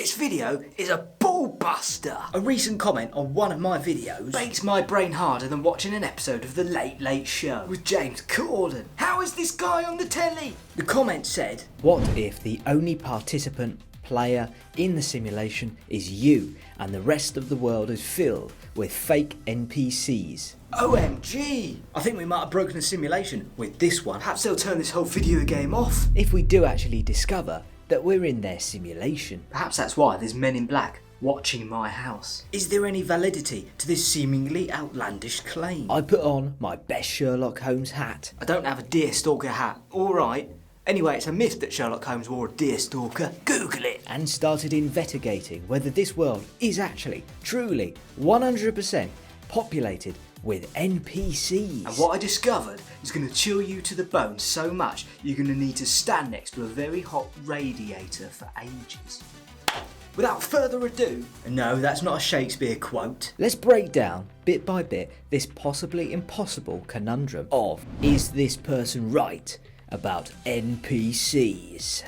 This video is a ball buster. A recent comment on one of my videos makes my brain harder than watching an episode of The Late Late Show with James Corden. How is this guy on the telly? The comment said, "What if the only participant player in the simulation is you and the rest of the world is filled with fake NPCs? OMG! I think we might have broken the simulation with this one. Perhaps they'll turn this whole video game off. If we do actually discover that we're in their simulation. Perhaps that's why there's men in black watching my house. Is there any validity to this seemingly outlandish claim?" I put on my best Sherlock Holmes hat. I don't have a deer stalker hat, alright. Anyway, it's a myth that Sherlock Holmes wore a deer stalker. Google it! And started investigating whether this world is actually, truly, 100% populated with NPCs. And what I discovered is going to chill you to the bone so much you're going to need to stand next to a very hot radiator for ages. Without further ado, no, that's not a Shakespeare quote. Let's break down, bit by bit, this possibly impossible conundrum of, is this person right about NPCs?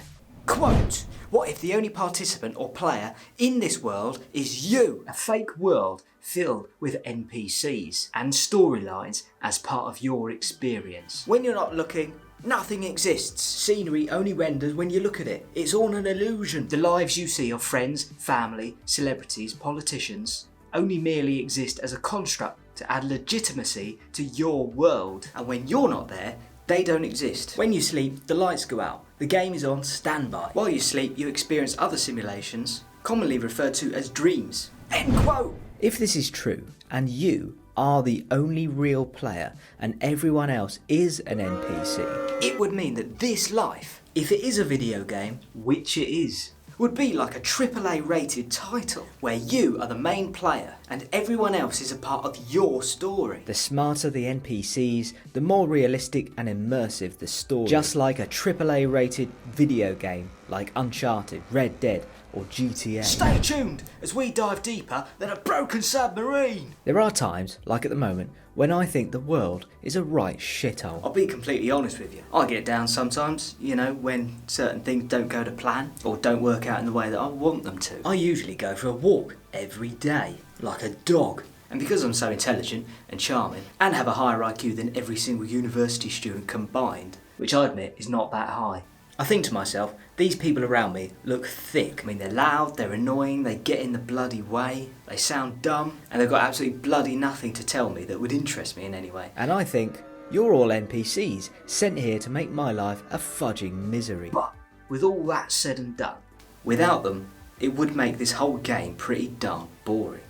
Quote, "What if the only participant or player in this world is you? A fake world filled with NPCs and storylines as part of your experience. When you're not looking, nothing exists. Scenery only renders when you look at it. It's all an illusion. The lives you see of friends, family, celebrities, politicians only merely exist as a construct to add legitimacy to your world. And when you're not there, they don't exist. When you sleep, the lights go out. The game is on standby. While you sleep, you experience other simulations, commonly referred to as dreams." End quote. If this is true, and you are the only real player and everyone else is an NPC, it would mean that this life, if it is a video game, which it is, would be like a AAA rated title, where you are the main player and everyone else is a part of your story. The smarter the NPCs, the more realistic and immersive the story. Just like a AAA rated video game like Uncharted, Red Dead or GTA. Stay tuned as we dive deeper than a broken submarine. There are times, like at the moment, when I think the world is a right shithole. I'll be completely honest with you. I get down sometimes, when certain things don't go to plan or don't work out in the way that I want them to. I usually go for a walk every day, like a dog. And because I'm so intelligent and charming and have a higher IQ than every single university student combined, which I admit is not that high, I think to myself, these people around me look thick. I mean, they're loud, they're annoying, they get in the bloody way, they sound dumb, and they've got absolutely bloody nothing to tell me that would interest me in any way. And I think, you're all NPCs, sent here to make my life a fudging misery. But, with all that said and done, without them, it would make this whole game pretty darn boring.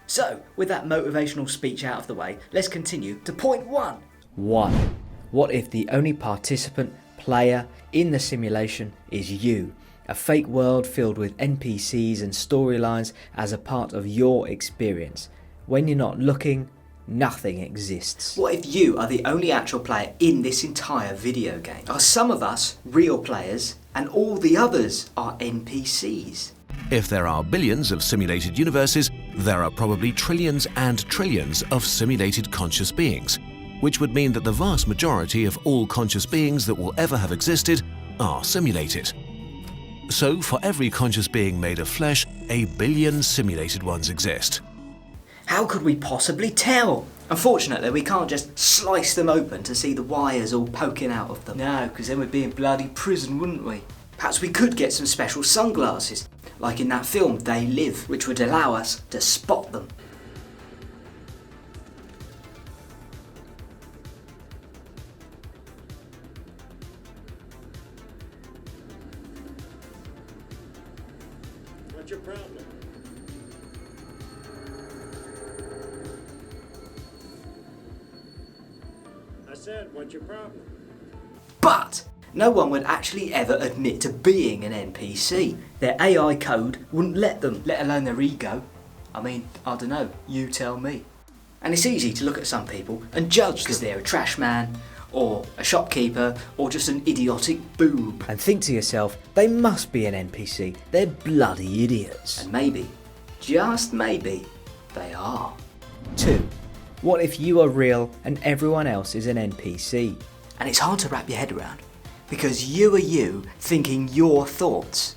So, with that motivational speech out of the way, let's continue to point 1. 1. What if the only participant player in the simulation is you? A fake world filled with NPCs and storylines as a part of your experience. When you're not looking, nothing exists. What if you are the only actual player in this entire video game? Are some of us real players and all the others are NPCs? If there are billions of simulated universes, there are probably trillions and trillions of simulated conscious beings, which would mean that the vast majority of all conscious beings that will ever have existed are simulated. So, for every conscious being made of flesh, a billion simulated ones exist. How could we possibly tell? Unfortunately, we can't just slice them open to see the wires all poking out of them. No, because then we'd be in bloody prison, wouldn't we? Perhaps we could get some special sunglasses, like in that film They Live, which would allow us to spot them. What's your problem? I said, what's your problem? But no one would actually ever admit to being an NPC. Their AI code wouldn't let them, let alone their ego. I mean, I don't know, you tell me. And it's easy to look at some people and judge because they're a trash man, or a shopkeeper, or just an idiotic boob. And think to yourself, they must be an NPC, they're bloody idiots. And maybe, just maybe, they are. 2. What if you are real and everyone else is an NPC? And it's hard to wrap your head around, because you are you thinking your thoughts.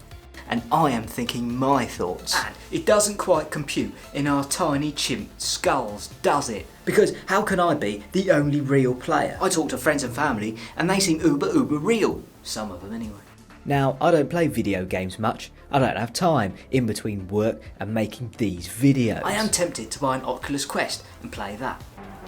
and I am thinking my thoughts. And it doesn't quite compute in our tiny chimp skulls, does it? Because how can I be the only real player? I talk to friends and family and they seem uber real. Some of them anyway. Now, I don't play video games much. I don't have time in between work and making these videos. I am tempted to buy an Oculus Quest and play that.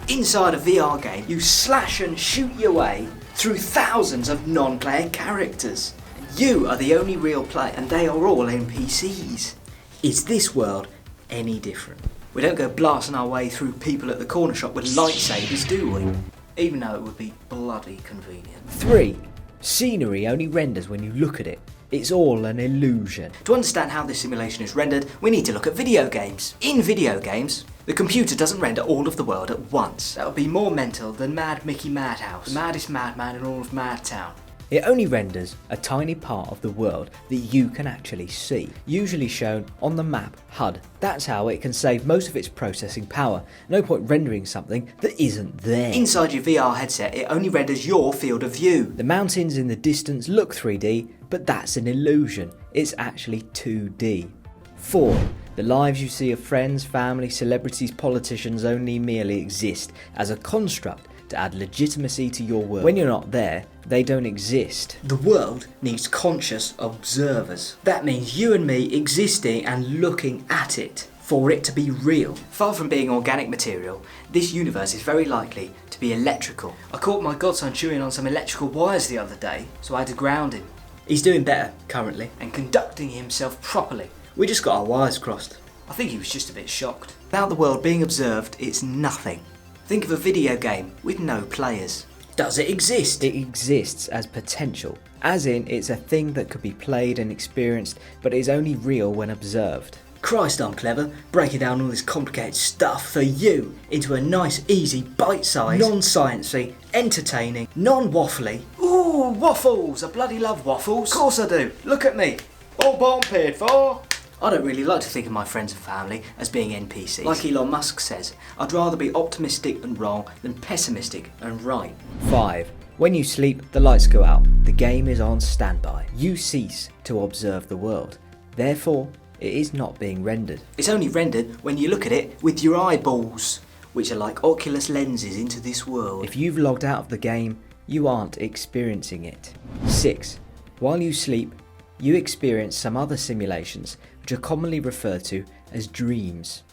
Inside a VR game, you slash and shoot your way through thousands of non-player characters. You are the only real player and they are all NPCs. Is this world any different? We don't go blasting our way through people at the corner shop with lightsabers, do we? Even though it would be bloody convenient. 3. Scenery only renders when you look at it. It's all an illusion. To understand how this simulation is rendered, we need to look at video games. In video games, the computer doesn't render all of the world at once. That would be more mental than Mad Mickey Madhouse, the maddest madman in all of Madtown. It only renders a tiny part of the world that you can actually see, usually shown on the map HUD. That's how it can save most of its processing power. No point rendering something that isn't there. Inside your VR headset, it only renders your field of view. The mountains in the distance look 3D, but that's an illusion. It's actually 2D. 4. The lives you see of friends, family, celebrities, politicians only merely exist as a construct to add legitimacy to your world. When you're not there, they don't exist. The world needs conscious observers. That means you and me existing and looking at it for it to be real. Far from being organic material, this universe is very likely to be electrical. I caught my godson chewing on some electrical wires the other day, so I had to ground him. He's doing better currently and conducting himself properly. We just got our wires crossed. I think he was just a bit shocked. Without the world being observed, it's nothing. Think of a video game with no players. Does it exist? It exists as potential, as in it's a thing that could be played and experienced, but is only real when observed. Christ, I'm clever, breaking down all this complicated stuff for you into a nice, easy, bite-sized, non-sciencey, entertaining, non-waffly. Ooh, waffles! I bloody love waffles. Of course I do. Look at me. All bought and paid for. I don't really like to think of my friends and family as being NPCs. Like Elon Musk says, I'd rather be optimistic and wrong than pessimistic and right. 5. When you sleep, the lights go out. The game is on standby. You cease to observe the world. Therefore, it is not being rendered. It's only rendered when you look at it with your eyeballs, which are like Oculus lenses into this world. If you've logged out of the game, you aren't experiencing it. 6. While you sleep, you experience some other simulations, which are commonly referred to as dreams.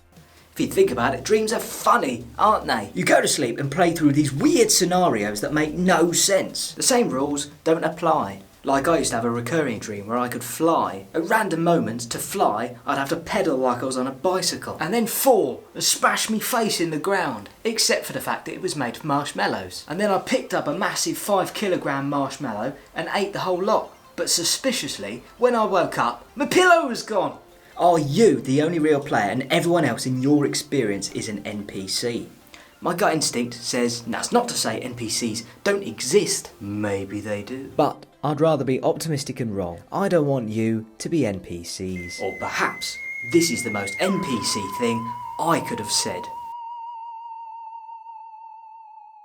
If you think about it, dreams are funny, aren't they? You go to sleep and play through these weird scenarios that make no sense. The same rules don't apply. Like I used to have a recurring dream where I could fly. At random moments, to fly, I'd have to pedal like I was on a bicycle. And then fall and smash me face in the ground. Except for the fact that it was made of marshmallows. And then I picked up a massive 5-kilogram marshmallow and ate the whole lot. But suspiciously, when I woke up, my pillow was gone. Are you the only real player and everyone else in your experience is an NPC? My gut instinct says that's not to say NPCs don't exist. Maybe they do. But I'd rather be optimistic and wrong. I don't want you to be NPCs. Or perhaps this is the most NPC thing I could have said.